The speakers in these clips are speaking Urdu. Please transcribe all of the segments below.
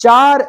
4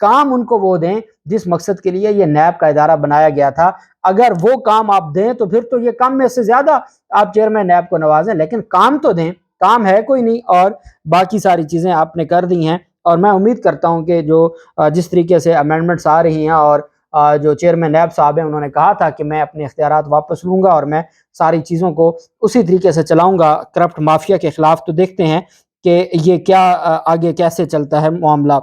کام ان کو وہ دیں جس مقصد کے لیے یہ نیب کا ادارہ بنایا گیا تھا۔ اگر وہ کام آپ دیں تو پھر تو یہ کم میں سے زیادہ آپ چیئرمین نیب کو نوازیں، لیکن کام تو دیں، کام ہے کوئی نہیں، اور باقی ساری چیزیں آپ نے کر دی ہیں۔ اور میں امید کرتا ہوں کہ جو جس طریقے سے امینڈمنٹس آ رہی ہیں، اور جو چیئرمین نیب صاحب ہیں انہوں نے کہا تھا کہ میں اپنے اختیارات واپس لوں گا اور میں ساری چیزوں کو اسی طریقے سے چلاؤں گا کرپٹ مافیا کے خلاف، تو دیکھتے ہیں کہ یہ کیا آگے کیسے چلتا ہے معاملہ۔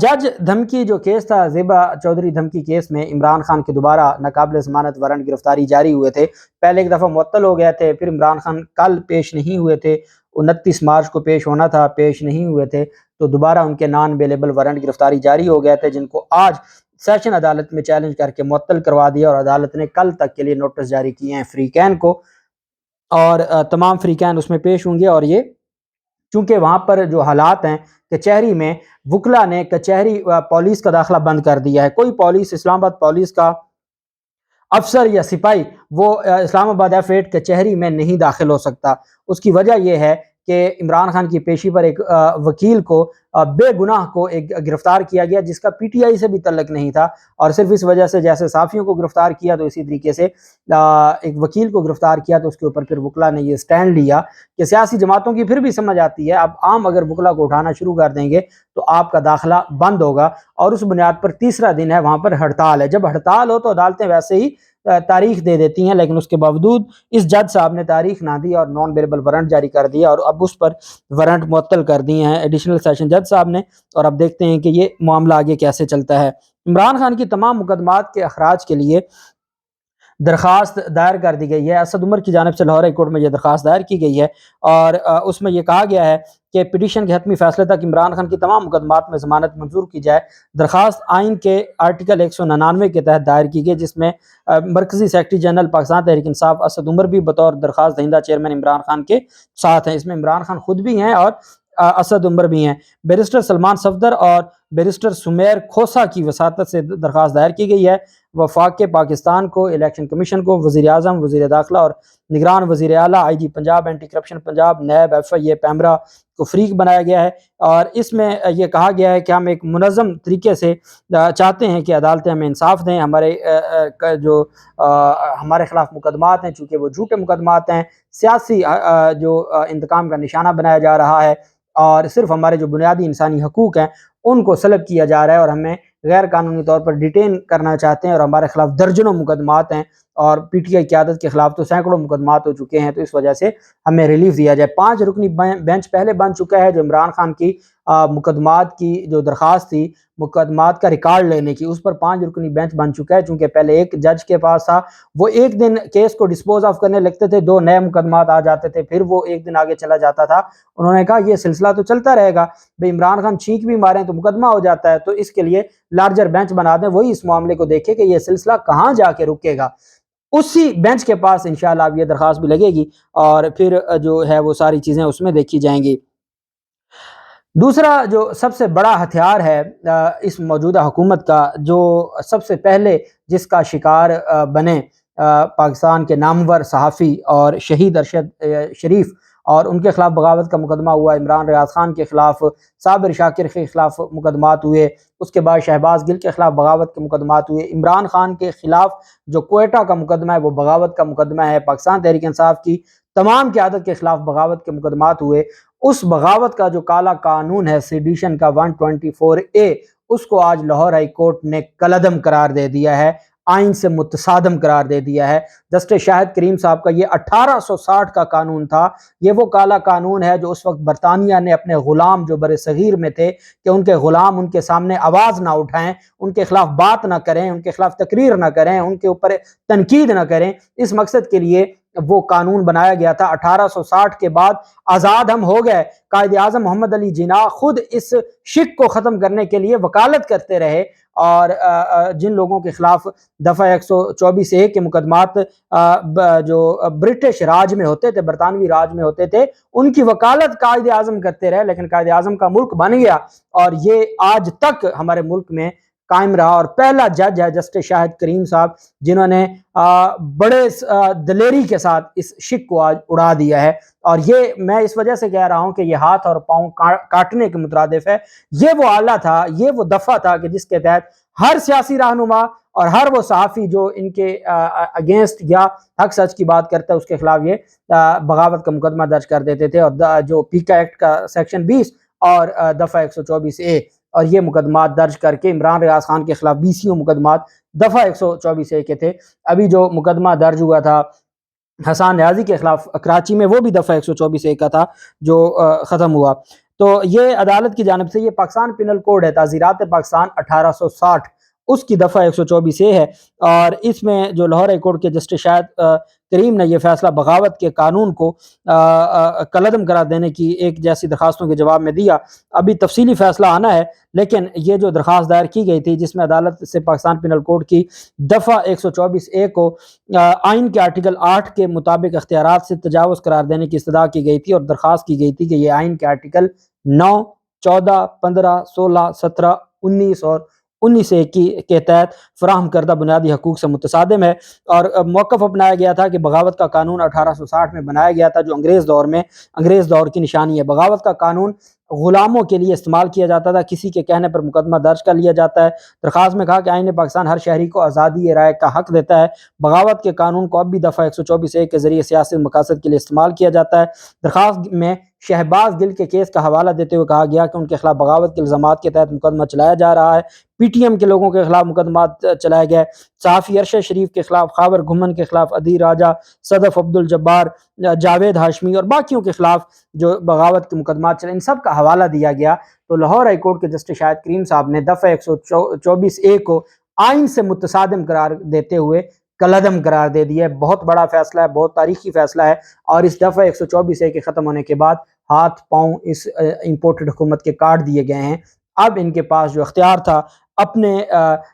جج دھمکی جو کیس تھا، زیبا چودھری دھمکی کیس میں عمران خان کے دوبارہ ناقابل ضمانت وارنٹ گرفتاری جاری ہوئے تھے۔ پہلے ایک دفعہ معطل ہو گئے تھے، پھر عمران خان کل پیش نہیں ہوئے تھے، 29 مارچ کو پیش ہونا تھا، پیش نہیں ہوئے تھے، تو دوبارہ ان کے نان بیلیبل وارنٹ گرفتاری جاری ہو گئے تھے، جن کو آج سیشن عدالت میں چیلنج کر کے معطل کروا دیا، اور عدالت نے کل تک کے لیے نوٹس جاری کیے ہیں فریقین کو، اور تمام فریقین اس میں پیش ہوں گے۔ اور یہ چونکہ وہاں پر جو حالات ہیں کچہری میں، وکلا نے کچہری پولیس کا داخلہ بند کر دیا ہے، کوئی پولیس، اسلام آباد پولیس کا افسر یا سپاہی وہ اسلام آباد F8 کچہری میں نہیں داخل ہو سکتا۔ اس کی وجہ یہ ہے کہ عمران خان کی پیشی پر ایک وکیل کو، بے گناہ کو ایک گرفتار کیا گیا، جس کا پی ٹی آئی سے بھی تعلق نہیں تھا، اور صرف اس وجہ سے جیسے صحافیوں کو گرفتار کیا تو اسی طریقے سے ایک وکیل کو گرفتار کیا، تو اس کے اوپر پھر وکلا نے یہ سٹینڈ لیا کہ سیاسی جماعتوں کی پھر بھی سمجھ آتی ہے، اب عام اگر وکلا کو اٹھانا شروع کر دیں گے تو آپ کا داخلہ بند ہوگا، اور اس بنیاد پر تیسرا دن ہے وہاں پر ہڑتال ہے۔ جب ہڑتال ہو تو عدالتیں ویسے ہی تاریخ دے دیتی ہیں، لیکن اس کے باوجود اس جج صاحب نے تاریخ نہ دی اور نان بیریبل وارنٹ جاری کر دیا، اور اب اس پر وارنٹ معطل کر دیے ہیں ایڈیشنل سیشن جج صاحب نے، اور اب دیکھتے ہیں کہ یہ معاملہ آگے کیسے چلتا ہے۔ عمران خان کی تمام مقدمات کے اخراج کے لیے درخواست دائر کر دی گئی ہے، اسد عمر کی جانب سے لاہور ہائی کورٹ میں یہ درخواست دائر کی گئی ہے، اور اس میں یہ کہا گیا ہے کہ پٹیشن کے حتمی فیصلے تک عمران خان کی تمام مقدمات میں ضمانت منظور کی جائے۔ درخواست آئین کے آرٹیکل 199 کے تحت دائر کی گئی، جس میں مرکزی سیکرٹری جنرل پاکستان تحریک انصاف اسد عمر بھی بطور درخواست دہندہ چیئرمین عمران خان کے ساتھ ہیں۔ اس میں عمران خان خود بھی ہیں اور اسد عمر بھی ہیں۔ بیرسٹر سلمان صفدر اور بیرسٹر سمیر کھوسا کی وساطت سے درخواست دائر کی گئی ہے۔ وفاق پاکستان کو، الیکشن کمیشن کو، وزیر اعظم، وزیر داخلہ اور نگران وزیر اعلیٰ، I G Punjab, anti corruption Punjab, NAB, FIA، PEMRA کو فریق بنایا گیا ہے، اور اس میں یہ کہا گیا ہے کہ ہم ایک منظم طریقے سے چاہتے ہیں کہ عدالتیں ہمیں انصاف دیں، ہمارے جو ہمارے خلاف مقدمات ہیں چونکہ وہ جھوٹے مقدمات ہیں، سیاسی جو انتقام کا نشانہ بنایا جا رہا ہے، اور صرف ہمارے جو بنیادی انسانی حقوق ہیں ان کو سلب کیا جا رہا ہے، اور ہمیں غیر قانونی طور پر ڈیٹین کرنا چاہتے ہیں، اور ہمارے خلاف درجنوں مقدمات ہیں، اور PTI قیادت کے خلاف تو سینکڑوں مقدمات ہو چکے ہیں، تو اس وجہ سے ہمیں ریلیف دیا جائے۔ 5 رکنی بینچ پہلے بن چکا ہے، جو عمران خان کی مقدمات کی جو درخواست تھی، مقدمات کا ریکارڈ لینے کی، اس پر 5 رکنی بینچ بن چکا ہے، چونکہ پہلے ایک جج کے پاس تھا، وہ ایک دن کیس کو ڈسپوز آف کرنے لگتے تھے، 2 نئے مقدمات آ جاتے تھے، پھر وہ ایک دن آگے چلا جاتا تھا۔ انہوں نے کہا یہ سلسلہ تو چلتا رہے گا، بھئی عمران خان چھینک بھی ماریں تو مقدمہ ہو جاتا ہے، تو اس کے لیے لارجر بینچ بنا دیں، وہی اس معاملے کو دیکھے کہ یہ سلسلہ کہاں جا کے رکے گا۔ اسی بینچ کے پاس انشاءاللہ اب یہ درخواست بھی لگے گی، اور پھر جو ہے وہ ساری چیزیں اس میں دیکھی جائیں گی۔ دوسرا جو سب سے بڑا ہتھیار ہے اس موجودہ حکومت کا، جو سب سے پہلے جس کا شکار بنے پاکستان کے نامور صحافی اور شہید ارشد شریف، اور ان کے خلاف بغاوت کا مقدمہ ہوا، عمران ریاض خان کے خلاف، صابر شاکر کے خلاف مقدمات ہوئے، اس کے بعد شہباز گل کے خلاف بغاوت کے مقدمات ہوئے، عمران خان کے خلاف جو کوئٹہ کا مقدمہ ہے وہ بغاوت کا مقدمہ ہے، پاکستان تحریک انصاف کی تمام قیادت کے خلاف بغاوت کے مقدمات ہوئے۔ اس بغاوت کا جو کالا قانون ہے سیڈیشن کا 124A، اس کو آج لاہور ہائی کورٹ نے کالعدم قرار دے دیا ہے، آئین سے متصادم قرار دے دیا ہے۔ جسٹس شاہد کریم صاحب کا یہ 1860 کا قانون تھا، یہ وہ کالا قانون ہے جو اس وقت برطانیہ نے اپنے غلام جو بر صغیر میں تھے کہ ان کے غلام ان کے سامنے آواز نہ اٹھائیں، ان کے خلاف بات نہ کریں، ان کے خلاف تقریر نہ کریں، ان کے اوپر تنقید نہ کریں، اس مقصد کے لیے وہ قانون بنایا گیا تھا۔ 1860 کے بعد آزاد ہم ہو گئے، قائد اعظم محمد علی جناح خود اس شک کو ختم کرنے کے لیے وکالت کرتے رہے، اور جن لوگوں کے خلاف دفعہ 124A کے مقدمات جو برٹش راج میں ہوتے تھے، برطانوی راج میں ہوتے تھے، ان کی وکالت قائد اعظم کرتے رہے، لیکن قائد اعظم کا ملک بن گیا، اور یہ آج تک ہمارے ملک میں قائم رہا، اور پہلا جج ہے جسٹس شاہد کریم صاحب جنہوں نے بڑے دلیری کے ساتھ اس شک کو آج اڑا دیا ہے۔ اور یہ میں اس وجہ سے کہہ رہا ہوں کہ یہ ہاتھ اور پاؤں کاٹنے کے مترادف ہے۔ یہ وہ آلہ تھا، یہ وہ دفعہ تھا کہ جس کے تحت ہر سیاسی رہنما اور ہر وہ صحافی جو ان کے اگینسٹ یا حق سچ کی بات کرتا ہے اس کے خلاف یہ بغاوت کا مقدمہ درج کر دیتے تھے، اور جو پیکا ایکٹ کا سیکشن 20 اور دفعہ 124A اور یہ مقدمات درج کر کے عمران ریاض خان کے خلاف 20 مقدمات دفعہ 124A کے تھے۔ ابھی جو مقدمہ درج ہوا تھا حسان ریاضی کے خلاف کراچی میں، وہ بھی دفعہ 124A کا تھا جو ختم ہوا۔ تو یہ عدالت کی جانب سے، یہ پاکستان پینل کوڈ ہے، تعزیرات پاکستان 1860، اس کی دفعہ 124A ہے، اور اس میں جو لاہور ہائی کورٹ کے جسٹس شاہد کریم نے یہ فیصلہ بغاوت کے قانون کو کالعدم قرار دینے کی ایک جیسی درخواستوں کے جواب میں دیا۔ ابھی تفصیلی فیصلہ آنا ہے، لیکن یہ جو درخواست دائر کی گئی تھی جس میں عدالت سے پاکستان پینل کوڈ کی دفعہ 124A کو آئین کے آرٹیکل 8 کے مطابق اختیارات سے تجاوز قرار دینے کی استدعا کی گئی تھی، اور درخواست کی گئی تھی کہ یہ آئین کے آرٹیکل 9، 14، 15، 16، 17، 19 اور 19A کے تحت فراہم کردہ بنیادی حقوق سے متصادم ہے۔ اور موقف اپنایا گیا تھا کہ بغاوت کا قانون 1860 میں بنایا گیا تھا، جو انگریز دور کی نشانی ہے۔ بغاوت کا قانون غلاموں کے لیے استعمال کیا جاتا تھا، کسی کے کہنے پر مقدمہ درج کر لیا جاتا ہے۔ درخواست میں کہا کہ آئین پاکستان ہر شہری کو آزادی رائے کا حق دیتا ہے۔ بغاوت کے قانون کو اب بھی دفعہ 124A کے ذریعے سیاسی مقاصد کے لیے استعمال کیا جاتا ہے۔ درخواست میں شہباز گل کے کیس کا حوالہ دیتے ہوئے کہا گیا کہ ان کے خلاف بغاوت کے الزامات کے تحت مقدمہ چلایا جا رہا ہے۔ پی ٹی ایم کے لوگوں کے خلاف مقدمات چلائے گئے، صحافی ارشد شریف کے خلاف، خاور گھمن کے خلاف، ادیر راجہ، صدف عبد الجبار، جاوید ہاشمی اور باقیوں کے خلاف جو بغاوت کے مقدمات چلے، ان سب کا حوالہ دیا گیا۔ تو لاہور ہائی کورٹ کے جسٹس شاہد کریم صاحب نے دفعہ 124A کو آئین سے متصادم قرار دیتے ہوئے کالعدم قرار دے دیا ہے۔ بہت بڑا فیصلہ ہے، بہت تاریخی فیصلہ ہے، اور اس دفعہ 124A کے ختم ہونے کے بعد ہاتھ پاؤں اس امپورٹڈ حکومت کے کاٹ دیے گئے ہیں۔ اب ان کے پاس جو اختیار تھا اپنے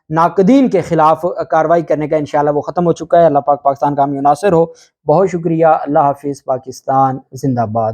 ناقدین کے خلاف کارروائی کرنے کا، انشاءاللہ وہ ختم ہو چکا ہے۔ اللہ پاک پاکستان کا حامی و ناصر ہو۔ بہت شکریہ، اللہ حافظ، پاکستان زندہ باد۔